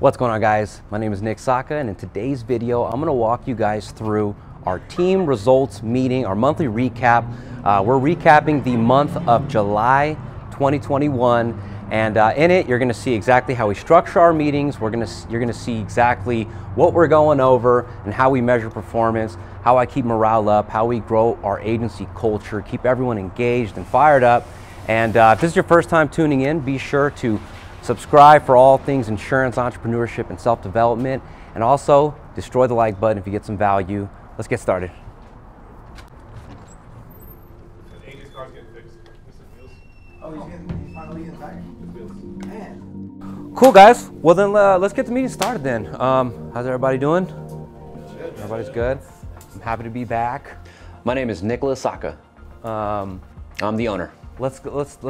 What's going on, guys? My name is Sakha, and in today's video I'm going to walk you guys through our team results meeting, our monthly recap. We're recapping the month of July 2021, and in it you're going to see exactly how we structure our meetings. You're going to see exactly what we're going over and how we measure performance, how I keep morale up, how we grow our agency culture, keep everyone engaged and fired up. And if this is your first time tuning in, be sure to subscribe for all things insurance, entrepreneurship, and self-development. And also, destroy the like button if you get some value. Let's get started. AJ's car's getting fixed. Oh, he's finally getting back? Man. Cool, guys. Well, then let's get the meeting started then. How's everybody doing? Everybody's good? I'm happy to be back. My name is Sakha. I'm the owner. Let's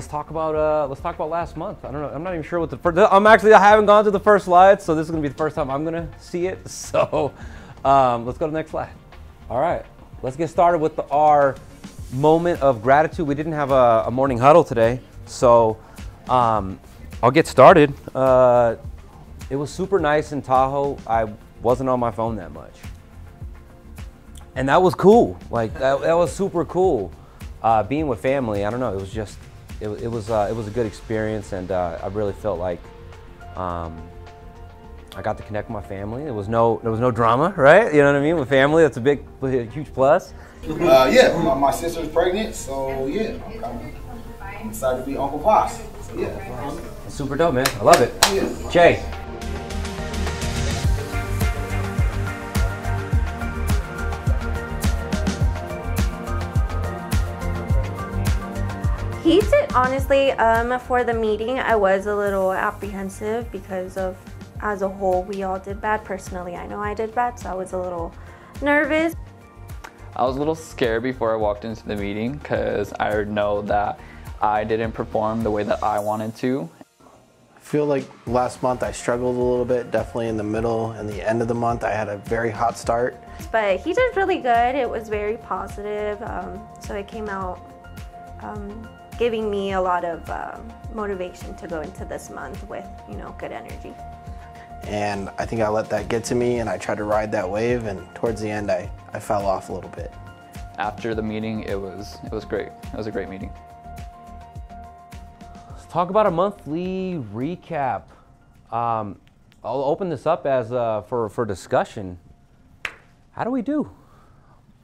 talk about last month. I don't know. I'm not even sure what the first. I haven't gone to the first slide, so this is gonna be the first time I'm gonna see it. So let's go to the next slide. All right, let's get started with our moment of gratitude. We didn't have a morning huddle today, so I'll get started. It was super nice in Tahoe. I wasn't on my phone that much, and that was cool. Like that was super cool. Being with family, I don't know. It was just, it was a good experience, and I really felt like I got to connect with my family. There was no drama, right? You know what I mean? With family, that's a huge plus. Yeah, my sister's pregnant, so yeah, I'm excited to be Uncle Vasa. So yeah, That's super dope, man. I love it. Yeah. Jay. He did, honestly, for the meeting, I was a little apprehensive because of, as a whole, we all did bad. Personally, I know I did bad, so I was a little nervous. I was a little scared before I walked into the meeting because I know that I didn't perform the way that I wanted to. I feel like last month I struggled a little bit, definitely in the middle and the end of the month. I had a very hot start. But he did really good. It was very positive, so it came out giving me a lot of motivation to go into this month with, good energy. And I think I let that get to me, and I tried to ride that wave, and towards the end I fell off a little bit. After the meeting, it was great. It was a great meeting. Let's talk about a monthly recap. I'll open this up as for discussion. How do we do?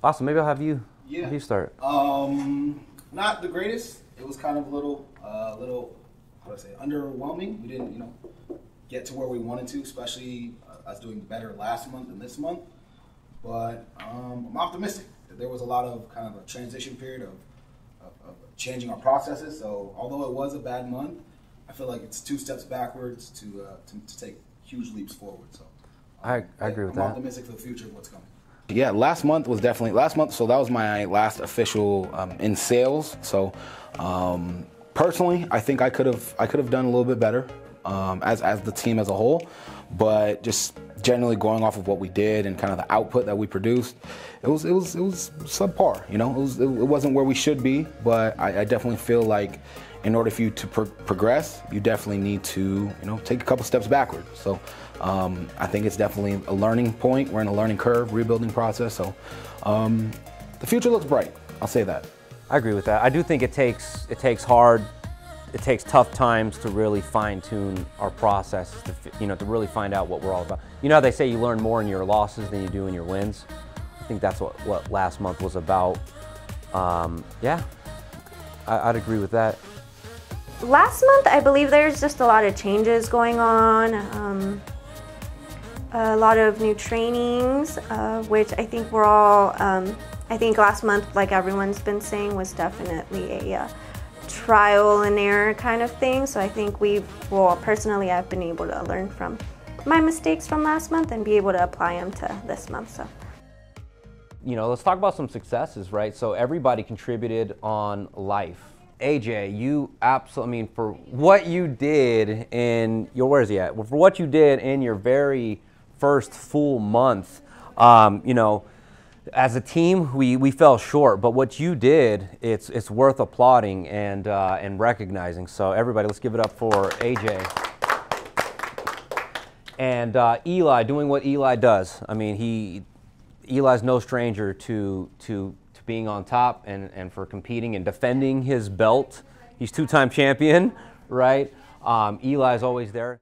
Awesome. Maybe I'll have you start. Not the greatest. It was kind of a little, how do I say, underwhelming. We didn't, get to where we wanted to, especially us doing better last month than this month. But I'm optimistic that there was a lot of kind of a transition period of changing our processes. So although it was a bad month, I feel like it's 2 steps backwards to take huge leaps forward. So I agree with that. I'm optimistic for the future of what's coming. Yeah, last month, so that was my last official in sales. So personally, I think I could have done a little bit better as the team as a whole, but just generally going off of what we did and kind of the output that we produced, it was subpar. It wasn't where we should be, but I definitely feel like in order for you to progress, you definitely need to take a couple steps backward. So I think it's definitely a learning point. We're in a learning curve, rebuilding process. So the future looks bright. I'll say that. I agree with that. I do think it takes tough times to really fine-tune our processes, to really find out what we're all about. You know how they say you learn more in your losses than you do in your wins? I think that's what last month was about. Yeah, I'd agree with that. Last month, I believe there's just a lot of changes going on, a lot of new trainings, which I think we're all, I think last month, like everyone's been saying, was definitely a trial and error kind of thing. So I think personally, I've been able to learn from my mistakes from last month and be able to apply them to this month. So. Let's talk about some successes, right? So everybody contributed on life. AJ, you absolutely, for what you did in your, where is he at? Well, for what you did in your very first full month, as a team, we fell short, but what you did, it's worth applauding and recognizing. So everybody, let's give it up for AJ. And Eli doing what Eli does. I mean, Eli's no stranger to being on top and for competing and defending his belt. He's two-time champion, right? Eli's always there.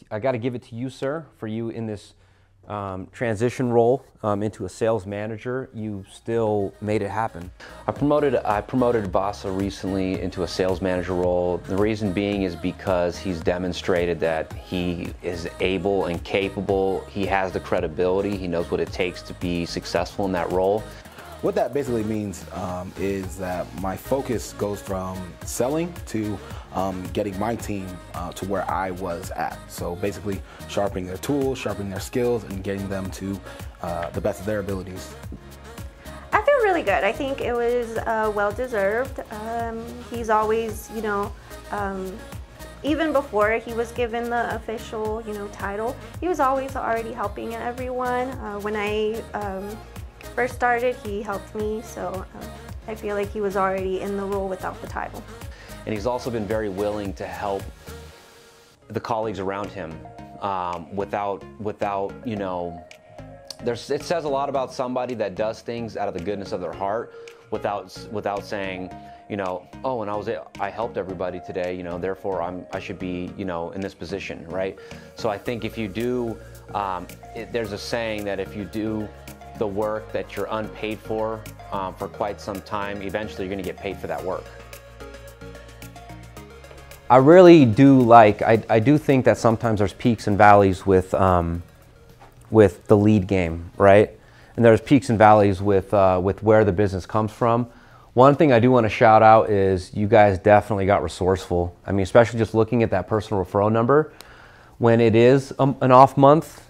I got to give it to you, sir, for you in this transition role into a sales manager. You still made it happen. I promoted Vasa recently into a sales manager role. The reason being is because he's demonstrated that he is able and capable. He has the credibility. He knows what it takes to be successful in that role. What that basically means is that my focus goes from selling to getting my team to where I was at. So basically sharpening their tools, sharpening their skills, and getting them to the best of their abilities. I feel really good. I think it was well-deserved. He's always, you know, even before he was given the official, you know, title, he was always already helping everyone. When I first started, he helped me, so I feel like he was already in the role without the title. And he's also been very willing to help the colleagues around him without, you know, it says a lot about somebody that does things out of the goodness of their heart without saying, you know, oh, and I helped everybody today, you know, therefore I should be, you know, in this position, right? So I think if you do, there's a saying that if you do the work that you're unpaid for quite some time, eventually you're going to get paid for that work. I really do I do think that sometimes there's peaks and valleys with the lead game, right? And there's peaks and valleys with where the business comes from. One thing I do want to shout out is you guys definitely got resourceful. I mean, especially just looking at that personal referral number, when it is an off month,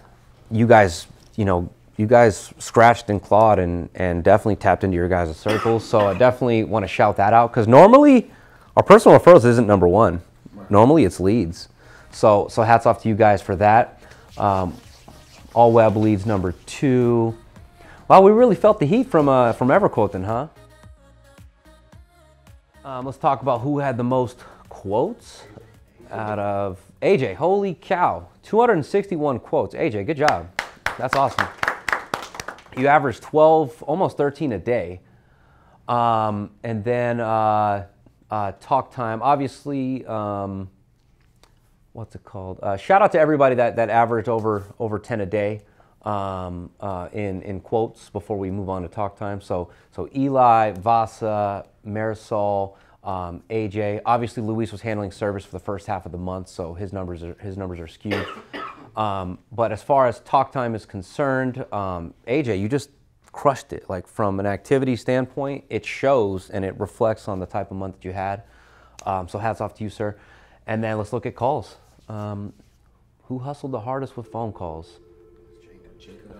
you guys, you know, you guys scratched and clawed and definitely tapped into your guys' circles. So I definitely want to shout that out, because normally our personal referrals isn't number one. Normally it's leads. So hats off to you guys for that. All web leads number 2. Wow, we really felt the heat from EverQuote then, huh? Let's talk about who had the most quotes out of AJ. Holy cow, 261 quotes. AJ, good job. That's awesome. You averaged 12, almost 13 a day. And then talk time, obviously, what's it called? Shout out to everybody that averaged over 10 a day in quotes before we move on to talk time. So Eli, Vasa, Marisol, AJ. Obviously, Luis was handling service for the first half of the month, so his numbers are skewed. But as far as talk time is concerned, AJ, you just crushed it. Like, from an activity standpoint, it shows and it reflects on the type of month that you had. So hats off to you, sir. And then let's look at calls. Who hustled the hardest with phone calls? Jacob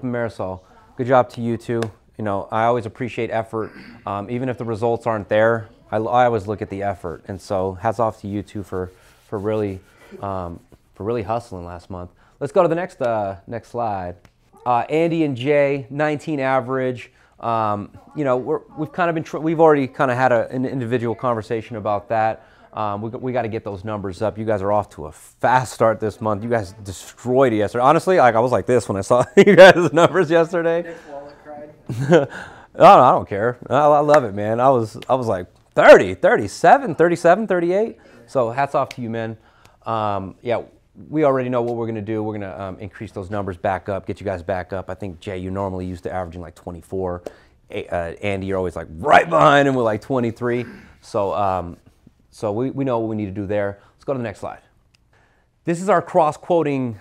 and Marisol. Good job to you two. You know, I always appreciate effort. Even if the results aren't there, I always look at the effort. And so hats off to you two for really hustling last month. Let's go to the next slide. Andy and Jay, 19 average. You know, we've already kind of had an individual conversation about that. We got to get those numbers up. You guys are off to a fast start this month. You guys destroyed it yesterday. Honestly, I was like this when I saw you guys' numbers yesterday. Nick's wallet cried. No, I don't care. I love it, man. I was like 30, 37, 37, 38. So hats off to you, man. Yeah, we already know what we're going to do. We're going to increase those numbers back up, get you guys back up. I think, Jay, you normally used to averaging like 24. Andy, you're always like right behind him with like 23. So we know what we need to do there. Let's go to the next slide. This is our cross-quoting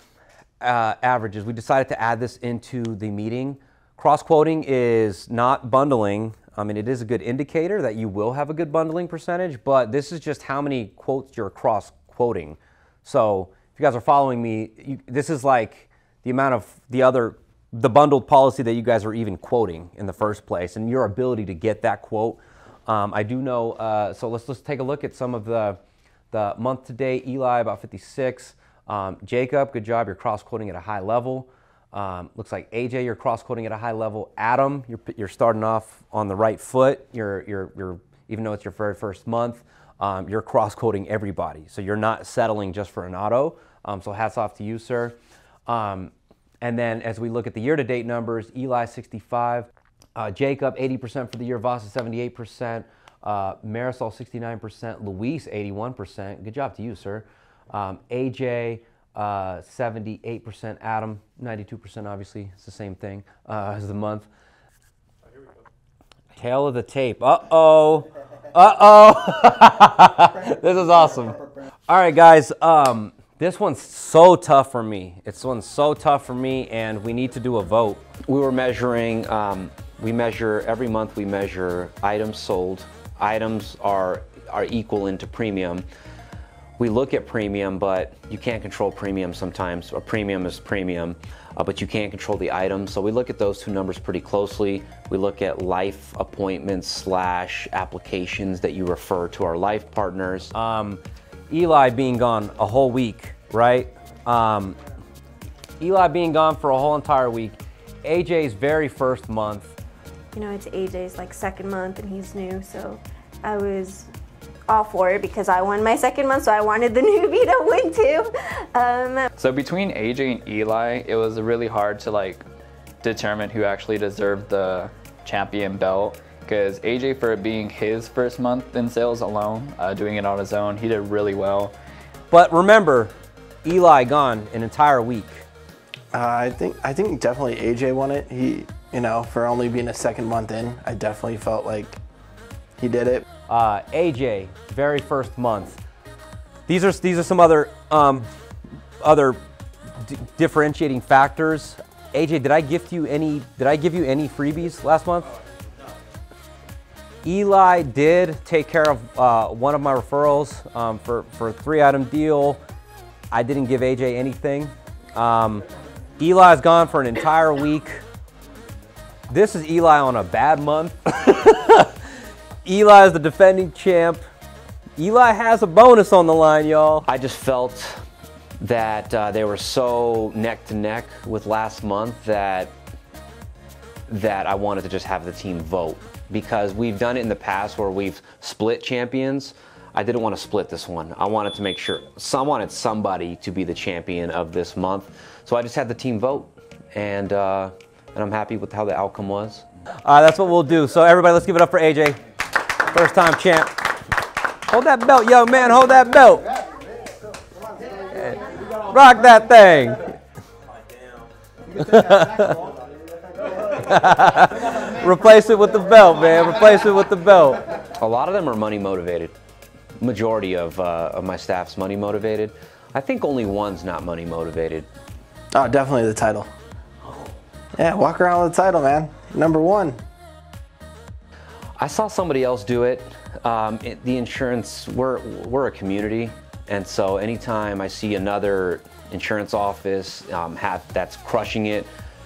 averages. We decided to add this into the meeting. Cross-quoting is not bundling. I mean, it is a good indicator that you will have a good bundling percentage, but this is just how many quotes you're cross-quoting. So if you guys are following me, this is like the amount of the bundled policy that you guys are even quoting in the first place, and your ability to get that quote. I do know, so let's take a look at some of the month to date. Eli, about 56. Jacob, good job, you're cross-quoting at a high level. Looks like AJ, you're cross-quoting at a high level. Adam, you're starting off on the right foot. You're even though it's your very first month. you're cross-coding everybody. So you're not settling just for an auto. So hats off to you, sir. And then as we look at the year-to-date numbers, Eli 65, Jacob 80% for the year, Vasa 78%, Marisol 69%, Luis 81%. Good job to you, sir. AJ 78%, Adam 92%. Obviously, it's the same thing as the month. Tail of the tape. Uh-oh. Uh-oh. This is awesome. All right, guys. This one's so tough for me. This one's so tough for me, and we need to do a vote. We were measuring, every month we measure items sold. Items are equal into premium. We look at premium, but you can't control premium sometimes. A premium is premium, but you can't control the items. So we look at those two numbers pretty closely. We look at life appointments / applications that you refer to our life partners. Eli being gone a whole week, right? Eli being gone for a whole entire week. AJ's very first month. You know, it's AJ's like second month and he's new, so I was all for it because I won my second month, so I wanted the newbie to win too. So between AJ and Eli, it was really hard to like determine who actually deserved the champion belt. Because AJ, for it being his first month in sales alone, doing it on his own, he did really well. But remember, Eli gone an entire week. I think definitely AJ won it. He, you know, for only being a second month in, I definitely felt like he did it. AJ, very first month. These are some other differentiating factors. AJ, did I give you any freebies last month? Eli did take care of one of my referrals for a 3-item deal. I didn't give AJ anything. Eli's gone for an entire week. This is Eli on a bad month. Eli is the defending champ. Eli has a bonus on the line, y'all. I just felt that they were so neck to neck with last month that I wanted to just have the team vote. Because we've done it in the past where we've split champions. I didn't want to split this one. I wanted to make sure, I wanted somebody to be the champion of this month. So I just had the team vote, and I'm happy with how the outcome was. That's what we'll do. So everybody, let's give it up for AJ. First time champ. Hold that belt, young man, hold that belt. Rock that thing. Replace it with the belt, man. Replace it with the belt. A lot of them are money motivated. Majority of my staff's money motivated. I think only one's not money motivated. Oh, definitely the title. Yeah, walk around with the title, man. Number one. I saw somebody else do it. The insurance, we're a community, and so anytime I see another insurance office that's crushing it,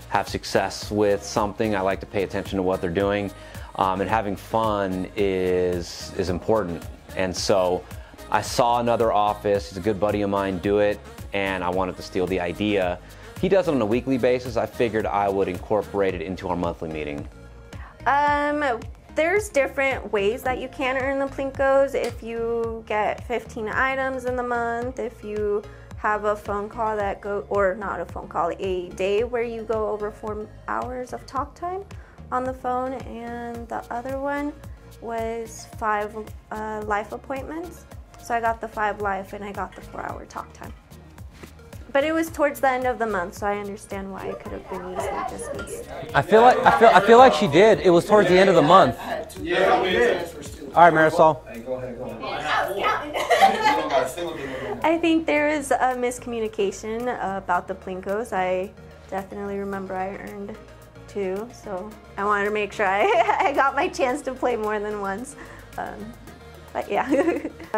have success with something, I like to pay attention to what they're doing, and having fun is important. And so I saw another office, he's a good buddy of mine, do it, and I wanted to steal the idea. He does it on a weekly basis. I figured I would incorporate it into our monthly meeting. There's different ways that you can earn the Plinkos. If you get 15 items in the month, if you have a phone call that or not a phone call, a day where you go over 4 hours of talk time on the phone, and the other one was 5 life appointments. So I got the 5 life and I got the 4-hour talk time. But it was towards the end of the month, so I understand why it could have been easily just missed. I feel like she did. It was towards the end of the month. Yeah, we did. All right, Marisol. Hey, go ahead. I think there is a miscommunication about the Plinkos. I definitely remember I earned 2, so I wanted to make sure I got my chance to play more than once. But yeah,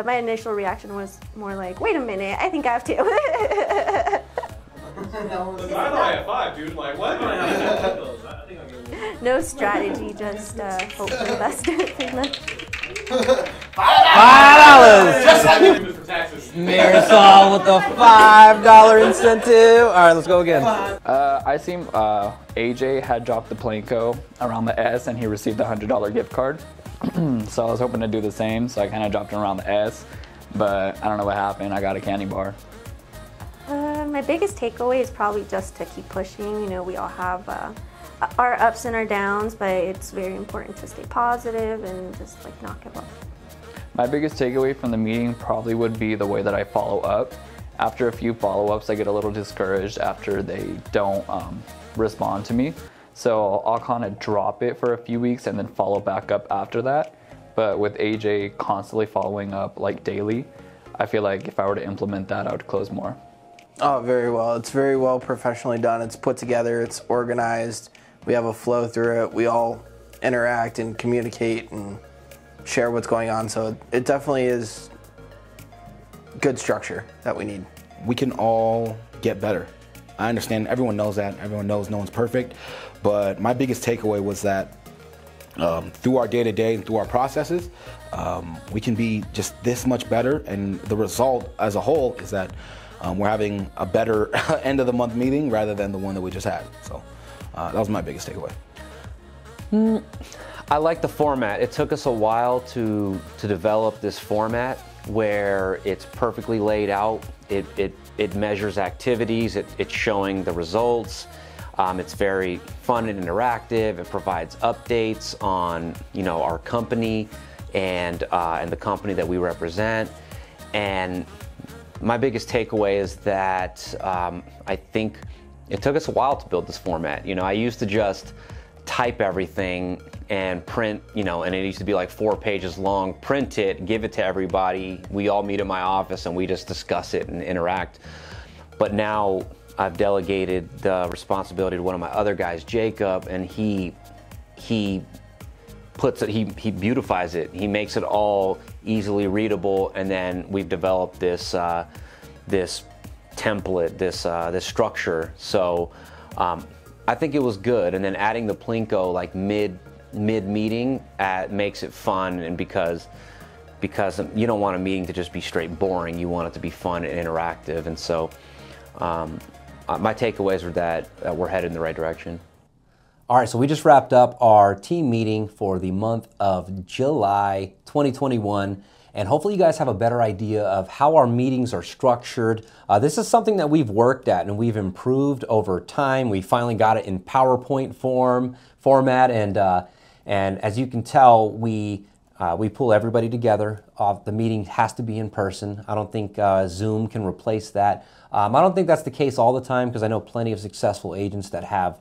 my initial reaction was more like, wait a minute, I think I have 2. I thought I had 5, dude. Like, what? No strategy, just hope for the best. Pretty much. $5! Marisol with the $5 incentive. All right, let's go again. I seen AJ had dropped the Plinko around the S and he received a $100 gift card. So I was hoping to do the same, so I kind of dropped it around the S, but I don't know what happened. I got a candy bar. My biggest takeaway is probably just to keep pushing. You know, we all have our ups and our downs, but it's very important to stay positive and just like not give up. My biggest takeaway from the meeting probably would be the way that I follow up. After a few follow-ups, I get a little discouraged after they don't respond to me. So I'll kind of drop it for a few weeks and then follow back up after that. But with AJ constantly following up like daily, I feel like if I were to implement that, I would close more. Oh, very well. It's very well professionally done. It's put together. It's organized. We have a flow through it. We all interact and communicate and share what's going on. So it definitely is good structure that we need. We can all get better. I understand everyone knows that. Everyone knows no one's perfect. But my biggest takeaway was that through our day-to-day and through our processes, we can be just this much better. And the result as a whole is that we're having a better end of the month meeting rather than the one that we just had. So that was my biggest takeaway. I like the format. It took us a while to develop this format where it's perfectly laid out. It measures activities. It's showing the results. It's very fun and interactive. It provides updates on our company and the company that we represent. And my biggest takeaway is that I think it took us a while to build this format. I used to just type everything and print, and it used to be like 4 pages long, print it, give it to everybody. We all meet in my office and we just discuss it and interact. But now I've delegated the responsibility to one of my other guys, Jacob, and he puts it, he beautifies it. He makes it all easily readable, and then we've developed this this template, this structure. So I think it was good, and then adding the Plinko like mid meeting makes it fun, and because you don't want a meeting to just be straight boring. You want it to be fun and interactive, and so my takeaways are that we're headed in the right direction. All right, so we just wrapped up our team meeting for the month of July 2021, and hopefully you guys have a better idea of how our meetings are structured. This is something that we've worked at and we've improved over time. We finally got it in PowerPoint format, and as you can tell, we pull everybody together. The meeting has to be in person. I don't think Zoom can replace that. I don't think that's the case all the time, because I know plenty of successful agents that have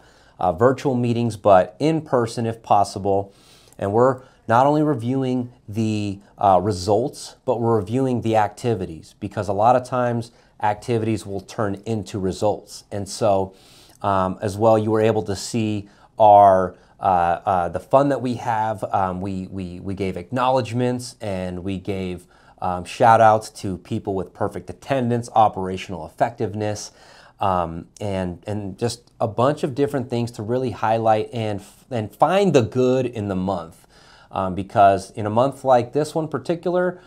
virtual meetings, but in person if possible. And we're not only reviewing the results, but we're reviewing the activities, because a lot of times activities will turn into results. And so as well, you were able to see our the fun that we have. We gave acknowledgments, and we gave shout outs to people with perfect attendance, operational effectiveness, and just a bunch of different things to really highlight and find the good in the month. Because in a month like this one particular,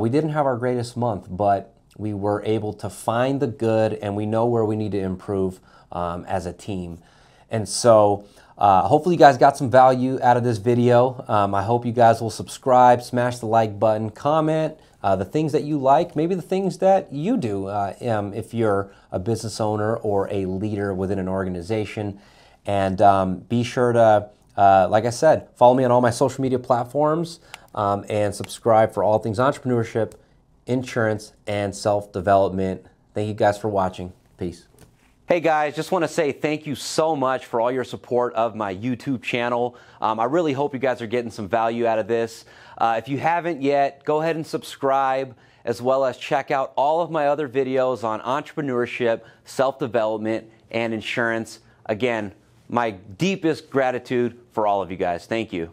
we didn't have our greatest month, but we were able to find the good, and we know where we need to improve as a team. And so hopefully you guys got some value out of this video. I hope you guys will subscribe, smash the like button, comment the things that you like, maybe the things that you do if you're a business owner or a leader within an organization. And be sure to, like I said, follow me on all my social media platforms and subscribe for all things entrepreneurship, insurance, and self-development. Thank you guys for watching. Peace. Hey guys, just want to say thank you so much for all your support of my YouTube channel. I really hope you guys are getting some value out of this. If you haven't yet, go ahead and subscribe, as well as check out all of my other videos on entrepreneurship, self-development, and insurance. Again, my deepest gratitude for all of you guys. Thank you.